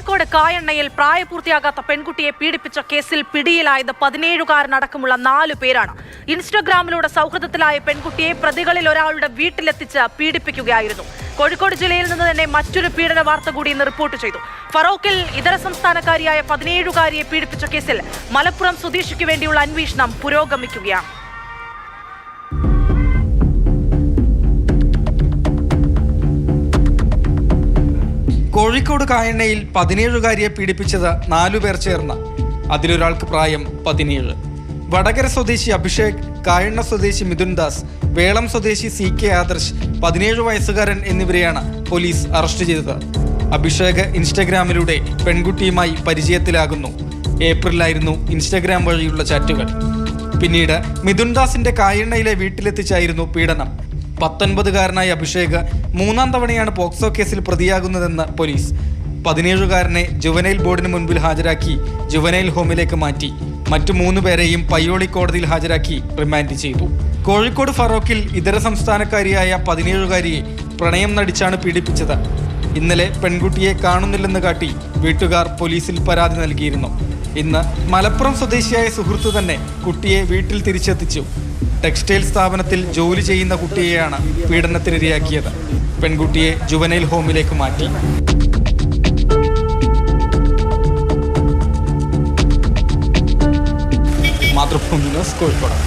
കോഴിക്കോട് കായണ്ണയിൽ പ്രായപൂർത്തിയാകാത്ത പെൺകുട്ടിയെ പീഡിപ്പിച്ച കേസിൽ പിടിയിലായത് 17കാരനടക്കമുള്ള 4 പേരാണ്. ഇൻസ്റ്റഗ്രാമിലൂടെ സൗഹൃദത്തിലായ പെൺകുട്ടിയെ പ്രതികളിൽ ഒരാളുടെ വീട്ടിലെത്തിച്ച് പീഡിപ്പിക്കുകയായിരുന്നു. കോഴിക്കോട് ജില്ലയിൽ നിന്ന് തന്നെ മറ്റൊരു പീഡന വാർത്ത കൂടി ഇന്ന് റിപ്പോർട്ട് ചെയ്തു. ഫറോക്കിൽ ഇതര സംസ്ഥാനക്കാരിയായ 17കാരിയെ പീഡിപ്പിച്ച കേസിൽ മലപ്പുറം സ്വദേശിക്ക് വേണ്ടിയുള്ള അന്വേഷണം പുരോഗമിക്കുകയാണ്. കോഴിക്കോട് കായണ്ണയിൽ 17കാരിയെ പീഡിപ്പിച്ചത് 4 പേർ ചേർന്ന്. അതിലൊരാൾക്ക് പ്രായം 17. വടകര സ്വദേശി അഭിഷേക്, കായണ്ണ സ്വദേശി മിഥുൻ ദാസ്, വേളം സ്വദേശി CK ആദർശ്, 17 വയസ്സുകാരൻ എന്നിവരെയാണ് പോലീസ് അറസ്റ്റ് ചെയ്തത്. അഭിഷേക് ഇൻസ്റ്റഗ്രാമിലൂടെ പെൺകുട്ടിയുമായി പരിചയത്തിലാകുന്നു. ഏപ്രിലായിരുന്നു ഇൻസ്റ്റഗ്രാം വഴിയുള്ള ചാറ്റുകൾ. പിന്നീട് മിഥുൻ ദാസിന്റെ കായണ്ണയിലെ വീട്ടിലെത്തിച്ചായിരുന്നു പീഡനം. 19കാരനായ അഭിഷേക് 3ാം തവണയാണ് പോക്സോ കേസിൽ പ്രതിയാകുന്നതെന്ന് പോലീസ്. 17കാരനെ ജുവനൈൽ ബോർഡിന് മുൻപിൽ ഹാജരാക്കി ജുവനൈൽ ഹോമിലേക്ക് മാറ്റി. മറ്റു 3 പേരെയും പയ്യോളി കോടതിയിൽ ഹാജരാക്കി റിമാൻഡ് ചെയ്തു. കോഴിക്കോട് ഫറോക്കിൽ ഇതര സംസ്ഥാനക്കാരിയായ 17കാരിയെ പ്രണയം നടിച്ചാണ് പീഡിപ്പിച്ചത്. ഇന്നലെ പെൺകുട്ടിയെ കാണുന്നില്ലെന്ന് കാട്ടി വീട്ടുകാർ പോലീസിൽ പരാതി നൽകിയിരുന്നു. ഇന്ന് മലപ്പുറം സ്വദേശിയായ സുഹൃത്ത് തന്നെ കുട്ടിയെ വീട്ടിൽ തിരിച്ചെത്തിച്ചു. ടെക്സ്റ്റൈൽ സ്ഥാപനത്തിൽ ജോലി ചെയ്യുന്ന കുട്ടിയെയാണ് പീഡനത്തിനിരയാക്കിയത്. പെൺകുട്ടിയെ ജുവനൈൽ ഹോമിലേക്ക് മാറ്റി. മാതൃഭൂമി ന്യൂസ്, കോഴിക്കോട്.